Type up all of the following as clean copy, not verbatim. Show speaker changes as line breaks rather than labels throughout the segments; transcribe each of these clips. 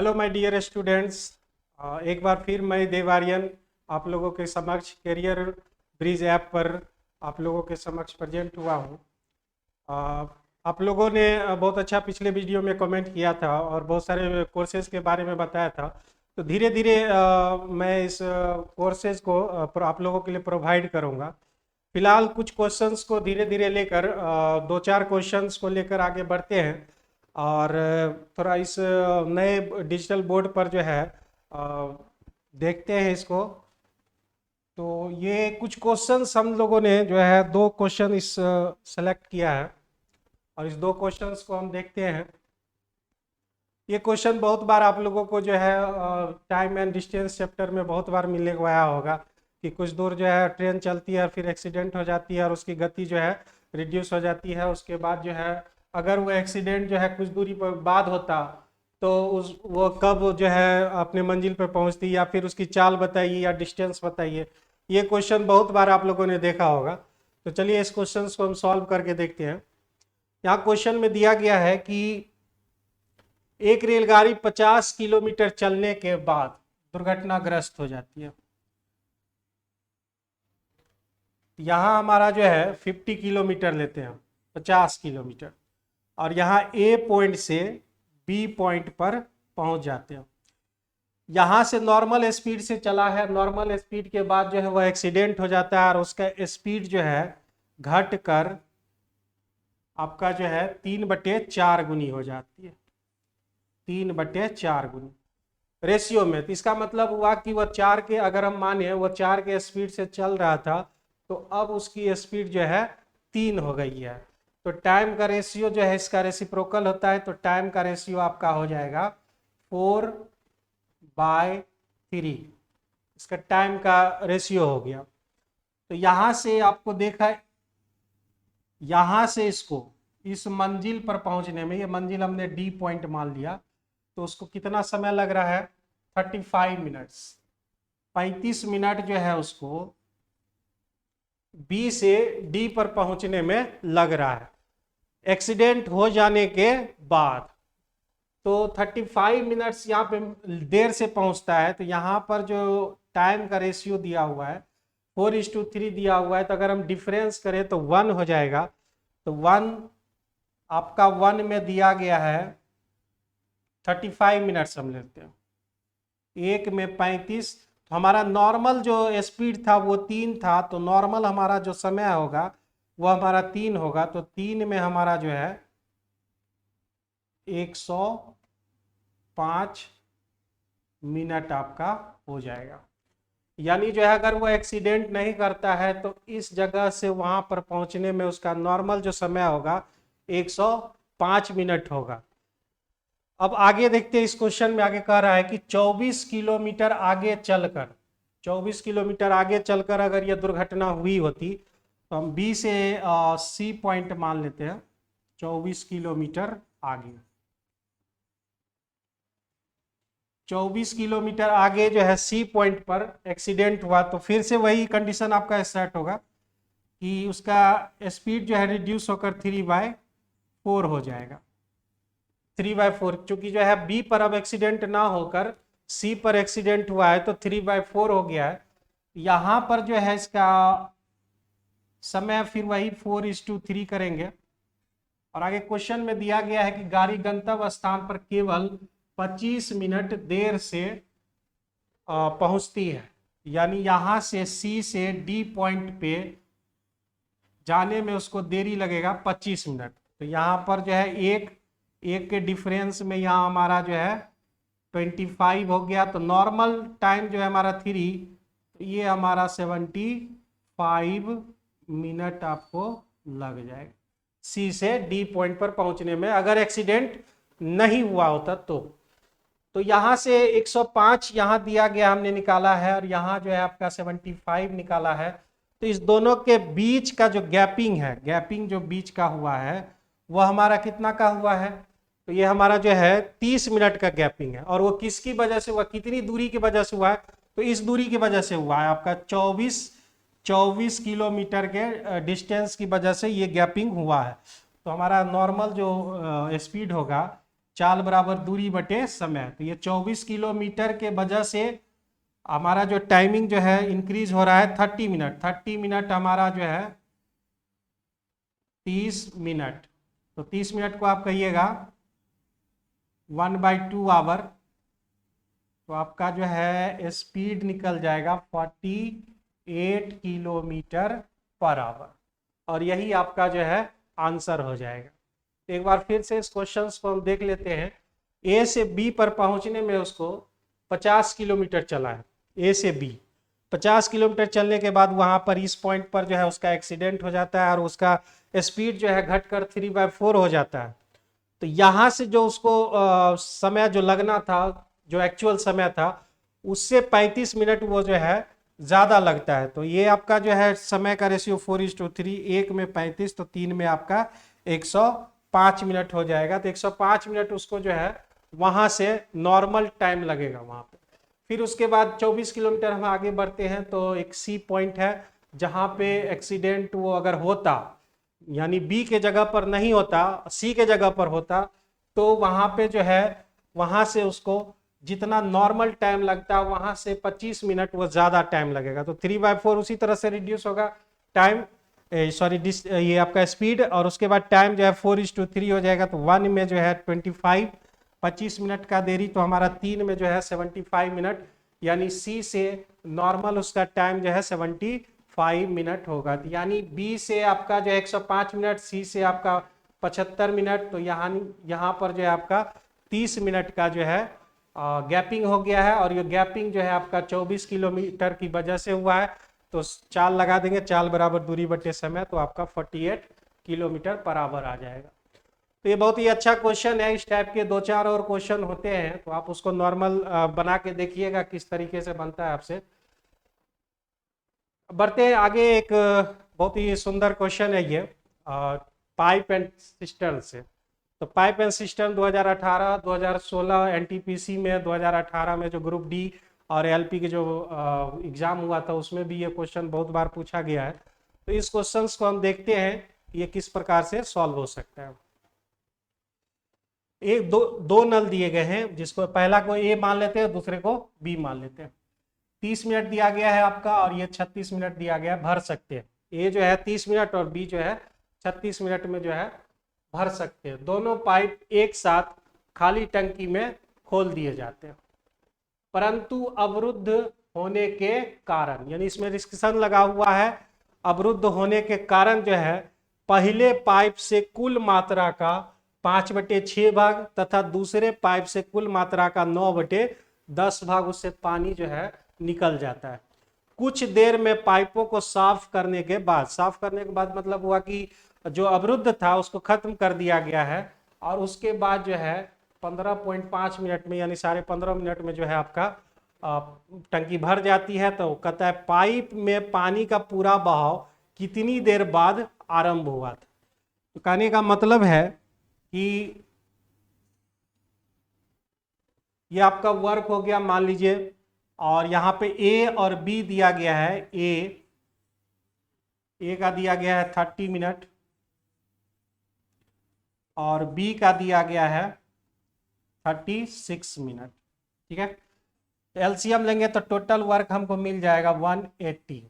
Hello my dear students, एक बार फिर मैं देवारियन आप लोगों के समक्ष कैरियर ब्रिज ऐप पर आप लोगों के समक्ष प्रेजेंट हुआ हूँ। आप लोगों ने बहुत अच्छा पिछले वीडियो में कमेंट किया था और बहुत सारे कोर्सेज के बारे में बताया था। तो धीरे धीरे मैं इस कोर्सेज को आप लोगों के लिए प्रोवाइड करूँगा। फिलहाल कुछ क्वेश्चंस को धीरे धीरे लेकर दो चार क्वेश्चंस को लेकर आगे बढ़ते हैं और थोड़ा इस नए डिजिटल बोर्ड पर जो है देखते हैं इसको। तो ये कुछ क्वेश्चंस हम लोगों ने जो है दो क्वेश्चन इस सेलेक्ट किया है और इस दो क्वेश्चंस को हम देखते हैं। ये क्वेश्चन बहुत बार आप लोगों को जो है टाइम एंड डिस्टेंस चैप्टर में बहुत बार मिलने को आया होगा कि कुछ दूर जो है ट्रेन चलती है और फिर एक्सीडेंट हो जाती है और उसकी गति जो है रिड्यूस हो जाती है। उसके बाद जो है अगर वो एक्सीडेंट जो है कुछ दूरी पर बाद होता तो उस वो कब जो है अपने मंजिल पर पहुंचती, या फिर उसकी चाल बताइए या डिस्टेंस बताइए। ये क्वेश्चन बहुत बार आप लोगों ने देखा होगा। तो चलिए इस क्वेश्चन को हम सॉल्व करके देखते हैं। यहाँ क्वेश्चन में दिया गया है कि एक रेलगाड़ी 50 किलोमीटर चलने के बाद दुर्घटनाग्रस्त हो जाती है। यहाँ हमारा जो है 50 किलोमीटर लेते हैं, 50 किलोमीटर, और यहाँ ए पॉइंट से बी पॉइंट पर पहुंच जाते हैं। यहाँ से नॉर्मल स्पीड से चला है, नॉर्मल स्पीड के बाद जो है वह एक्सीडेंट हो जाता है और उसका स्पीड जो है घट कर आपका जो है 3/4 गुनी हो जाती है, 3/4 गुनी रेशियो में। तो इसका मतलब हुआ कि वह 4 के, अगर हम माने वह 4 के स्पीड से चल रहा था तो अब उसकी स्पीड जो है 3 हो गई है। तो टाइम का रेशियो जो है इसका रेसिप्रोकल होता है, तो टाइम का रेशियो आपका हो जाएगा 4/3। इसका टाइम का रेशियो हो गया। तो यहां से आपको देखा, यहां से इसको इस मंजिल पर पहुंचने में, ये मंजिल हमने डी पॉइंट मान लिया, तो उसको कितना समय लग रहा है? 35 मिनट्स, 35 मिनट जो है उसको बी से डी पर पहुंचने में लग रहा है एक्सीडेंट हो जाने के बाद। तो 35 मिनट्स यहाँ पे देर से पहुंचता है, तो यहाँ पर जो टाइम का रेशियो दिया हुआ है 4:3 दिया हुआ है, तो अगर हम डिफरेंस करें तो 1 हो जाएगा। तो 1 आपका 1 में दिया गया है 35 मिनट्स हम लेते हैं, 1 में 35। तो हमारा नॉर्मल जो स्पीड था वो 3 था, तो नॉर्मल हमारा जो समय होगा वो हमारा 3 होगा। तो 3 में हमारा जो है 105 मिनट आपका हो जाएगा। यानी जो है अगर वो एक्सीडेंट नहीं करता है तो इस जगह से वहां पर पहुंचने में उसका नॉर्मल जो समय होगा 105 मिनट होगा। अब आगे देखते हैं, इस क्वेश्चन में आगे कह रहा है कि 24 किलोमीटर आगे चलकर, 24 किलोमीटर आगे चलकर अगर यह दुर्घटना हुई होती तो हम बी से सी पॉइंट मान लेते हैं। 24 किलोमीटर आगे, 24 किलोमीटर आगे जो है सी पॉइंट पर एक्सीडेंट हुआ, तो फिर से वही कंडीशन आपका सेट होगा कि उसका स्पीड जो है रिड्यूस होकर 3/4 हो जाएगा। 3/4, चूंकि जो है बी पर अब एक्सीडेंट ना होकर सी पर एक्सीडेंट हुआ है तो 3/4 हो गया है। यहां पर जो है इसका समय फिर वही 4:3 करेंगे। और आगे क्वेश्चन में दिया गया है कि गाड़ी गंतव्य स्थान पर केवल 25 मिनट देर से पहुंचती है, यानी यहां से सी से डी पॉइंट पे जाने में उसको देरी लगेगा 25 मिनट। तो यहाँ पर जो है एक के डिफरेंस में यहाँ हमारा जो है 25 हो गया। तो नॉर्मल टाइम जो है हमारा 3, तो ये हमारा 75 मिनट आपको लग जाएगा सी से डी पॉइंट पर पहुंचने में, अगर एक्सीडेंट नहीं हुआ होता तो यहाँ से 105 यहाँ दिया गया हमने निकाला है और यहाँ जो है आपका 75 निकाला है। तो इस दोनों के बीच का जो गैपिंग है, गैपिंग जो बीच का हुआ है वह हमारा कितना का हुआ है? तो ये हमारा जो है 30 मिनट का गैपिंग है। और वो किसकी वजह से हुआ, कितनी दूरी की वजह से हुआ है? तो इस दूरी की वजह से हुआ है आपका 24 किलोमीटर के डिस्टेंस की वजह से ये गैपिंग हुआ है। तो हमारा नॉर्मल जो स्पीड होगा चाल बराबर दूरी बटे समय। तो ये 24 किलोमीटर के वजह से हमारा जो टाइमिंग जो है इंक्रीज हो रहा है 30 मिनट। 30 मिनट हमारा जो है 30 मिनट। तो 30 मिनट को आप कहिएगा 1/2 आवर। तो आपका जो है स्पीड निकल जाएगा 48 किलोमीटर पर आवर, और यही आपका जो है आंसर हो जाएगा। तो एक बार फिर से इस क्वेश्चन को हम देख लेते हैं। ए से बी पर पहुंचने में उसको 50 किलोमीटर चला है। ए से बी 50 किलोमीटर चलने के बाद वहां पर इस पॉइंट पर जो है उसका एक्सीडेंट हो जाता है और उसका स्पीड जो है घटकर 3/4 हो जाता है। तो यहाँ से जो उसको समय जो लगना था, जो एक्चुअल समय था, उससे 35 मिनट वो जो है ज़्यादा लगता है। तो ये आपका जो है समय का रेशियो 4:3, एक में 35 तो 3 में आपका 105 मिनट हो जाएगा। तो 105 मिनट उसको जो है वहाँ से नॉर्मल टाइम लगेगा वहाँ पे। फिर उसके बाद 24 किलोमीटर हम आगे बढ़ते हैं तो एक सी पॉइंट है जहाँ पे एक्सीडेंट वो अगर होता, यानी बी के जगह पर नहीं होता, सी के जगह पर होता, तो वहाँ पे जो है वहाँ से उसको जितना नॉर्मल टाइम लगता है वहाँ से 25 मिनट वो ज़्यादा टाइम लगेगा। तो 3/4 उसी तरह से रिड्यूस होगा टाइम, सॉरी ये आपका स्पीड, और उसके बाद टाइम जो है 4:3 हो जाएगा। तो 1 में जो है 25 मिनट का देरी, तो हमारा 3 में जो है 75 मिनट, यानी सी से नॉर्मल उसका टाइम जो है 75 मिनट होगा। तो यानी बी से आपका जो है 105 मिनट, सी से आपका 75 मिनट, तो यहाँ पर जो है आपका 30 मिनट का जो है गैपिंग हो गया है। और ये गैपिंग जो है आपका 24 किलोमीटर की वजह से हुआ है। तो चाल लगा देंगे, चाल बराबर दूरी बटे समय, तो आपका 48 किलोमीटर पर आवर आ जाएगा। तो ये बहुत ही अच्छा क्वेश्चन है। इस टाइप के 2-4 और क्वेश्चन होते हैं, तो आप उसको नॉर्मल बना के देखिएगा किस तरीके से बनता है आपसे। बढ़ते हैं आगे। एक बहुत ही सुंदर क्वेश्चन है ये, पाइप एंड सिस्टर्न से। तो पाइप एंड सिस्टर्न 2018, 2016 एनटीपीसी में, 2018 में जो ग्रुप डी और एलपी के जो एग्जाम हुआ था उसमें भी ये क्वेश्चन बहुत बार पूछा गया है। तो इस क्वेश्चन को हम देखते हैं ये किस प्रकार से सॉल्व हो सकता है। एक दो नल दिए गए हैं, जिसको पहला को ए मान लेते हैं, दूसरे को बी मान लेते हैं। 30 मिनट दिया गया है आपका और ये 36 मिनट दिया गया है, भर सकते हैं। ए जो है 30 मिनट और बी जो है 36 मिनट में जो है भर सकते हैं। दोनों पाइप एक साथ खाली टंकी में खोल दिए जाते हैं, परंतु अवरुद्ध होने के कारण, यानी इसमें रिस्ट्रिक्शन लगा हुआ है, अवरुद्ध होने के कारण जो है पहले पाइप से कुल मात्रा का 5/6 भाग तथा दूसरे पाइप से कुल मात्रा का 9/10 भाग उससे पानी जो है निकल जाता है। कुछ देर में पाइपों को साफ करने के बाद मतलब हुआ कि जो अवरुद्ध था उसको खत्म कर दिया गया है, और उसके बाद जो है 15.5 मिनट में, यानी 15.5 मिनट में जो है आपका टंकी भर जाती है। तो कहता है पाइप में पानी का पूरा बहाव कितनी देर बाद आरंभ हुआ था। तो कहने का मतलब है कि ये आपका वर्क हो गया मान लीजिए, और यहाँ पे ए और बी दिया गया है। ए का दिया गया है 30 मिनट और बी का दिया गया है 36 मिनट। ठीक है, एलसीएम लेंगे तो टोटल वर्क हमको मिल जाएगा 180।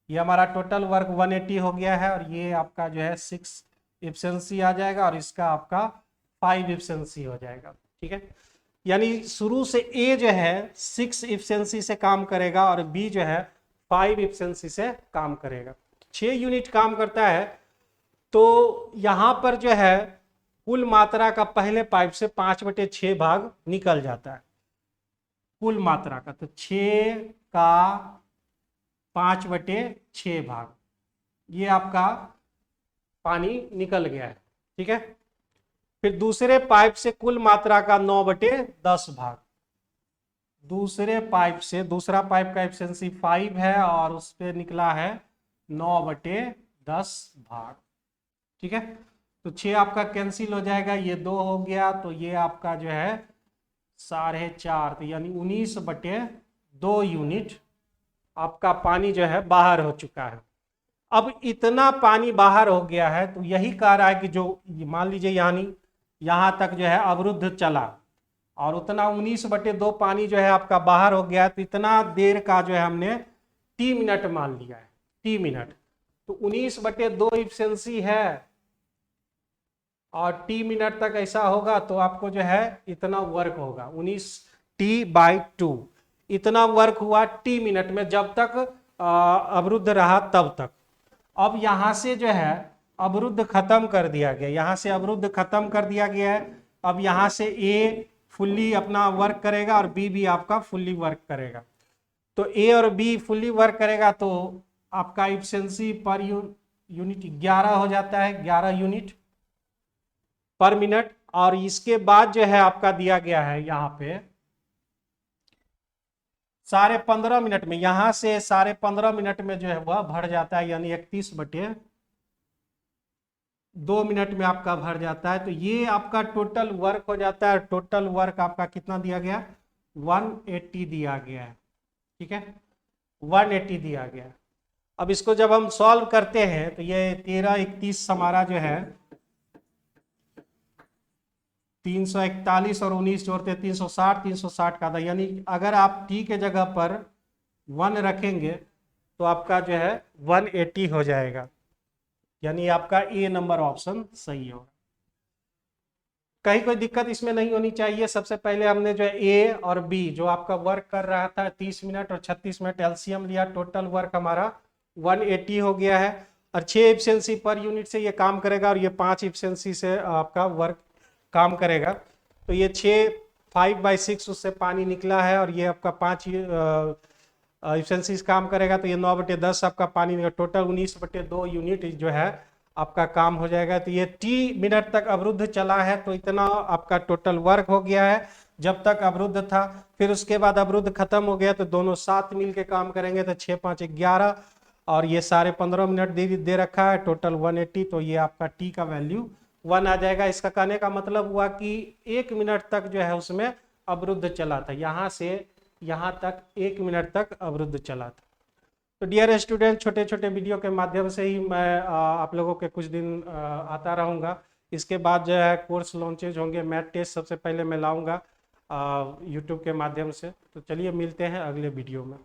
ये हमारा टोटल वर्क 180 हो गया है, और ये आपका जो है 6 इफिशिएंसी आ जाएगा और इसका आपका 5 इफिशिएंसी हो जाएगा। ठीक है, यानी शुरू से ए जो है 6 इफिशिएंसी से काम करेगा और बी जो है 5 इफिशिएंसी से काम करेगा। 6 यूनिट काम करता है। तो यहाँ पर जो है कुल मात्रा का पहले पाइप से 5/6 भाग निकल जाता है कुल मात्रा का। तो 6 का 5/6 भाग ये आपका पानी निकल गया है। ठीक है, फिर दूसरे पाइप से कुल मात्रा का 9/10 भाग। दूसरे पाइप से, दूसरा पाइप का एफिशिएंसी 5 है और उस पर निकला है 9/10 भाग। ठीक है, तो 6 आपका कैंसिल हो जाएगा, ये 2 हो गया, तो ये आपका जो है 4.5, तो यानी 19/2 यूनिट आपका पानी जो है बाहर हो चुका है। अब इतना पानी बाहर हो गया है, तो यही कह रहा है कि जो मान लीजिए यानी यहाँ तक जो है अवरुद्ध चला और उतना 19/2 पानी जो है आपका बाहर हो गया, तो इतना देर का जो है हमने टी मिनट मान लिया है, टी मिनट। तो 19/2 इफिशियंसी है और टी मिनट तक ऐसा होगा तो आपको जो है इतना वर्क होगा, 19T/2 इतना वर्क हुआ टी मिनट में, जब तक अवरुद्ध रहा तब तक। अब यहां से जो है अवरुद्ध खत्म कर दिया गया, यहां से अवरुद्ध खत्म कर दिया गया है। अब यहां से ए फुल्ली अपना वर्क करेगा और बी भी आपका फुल्ली वर्क करेगा। तो ए और बी फुल्ली वर्क करेगा तो आपका इफिशियंसी पर यूनिट 11 हो जाता है, 11 यूनिट पर मिनट। और इसके बाद जो है आपका दिया गया है यहाँ पे 15.5 मिनट में, यहां से 15.5 मिनट में जो है वह भर जाता है, यानी 31/2 मिनट में आपका भर जाता है। तो ये आपका टोटल वर्क हो जाता है। टोटल वर्क आपका कितना दिया गया, 180 दिया गया है, ठीक है, 180 दिया गया। अब इसको जब हम सॉल्व करते हैं तो ये 13 31 हमारा जो है 341 और 19 जोड़ते 360, 360 का था, यानी अगर आप टी के जगह पर 1 रखेंगे तो आपका जो है 180 हो जाएगा, यानी आपका ए नंबर ऑप्शन सही होगा। कहीं कोई दिक्कत इसमें नहीं होनी चाहिए। सबसे पहले हमने जो है ए और बी जो आपका वर्क कर रहा था 30 मिनट और 36 मिनट एलसीएम लिया, टोटल वर्क हमारा 180 हो गया है। और 6 एफिशिएंसी पर यूनिट से ये काम करेगा और ये 5 एफिशिएंसी से आपका वर्क काम करेगा। तो ये 5/6 उससे पानी निकला है और ये आपका 5 एफिशिएंसी काम करेगा, तो ये 9/10 आपका पानी निकला, टोटल 19/2 यूनिट जो है आपका काम हो जाएगा। तो ये टी मिनट तक अवरुद्ध चला है, तो इतना आपका टोटल वर्क हो गया है जब तक अवरुद्ध था। फिर उसके बाद अवरुद्ध खत्म हो गया तो दोनों साथ मिलके काम करेंगे, तो 6 5 11 और ये 15.5 मिनट दे रखा है, टोटल 180। तो ये आपका टी का वैल्यू 1 आ जाएगा। इसका कहने का मतलब हुआ कि 1 मिनट तक जो है उसमें अवरुद्ध चला था, यहाँ से यहाँ तक 1 मिनट तक अवरुद्ध चला था। तो डियर स्टूडेंट, छोटे छोटे वीडियो के माध्यम से ही मैं आप लोगों के कुछ दिन आता रहूँगा। इसके बाद जो है कोर्स लॉन्चेज होंगे, मैथ टेस्ट सबसे पहले मैं लाऊंगा यूट्यूब के माध्यम से। तो चलिए मिलते हैं अगले वीडियो में।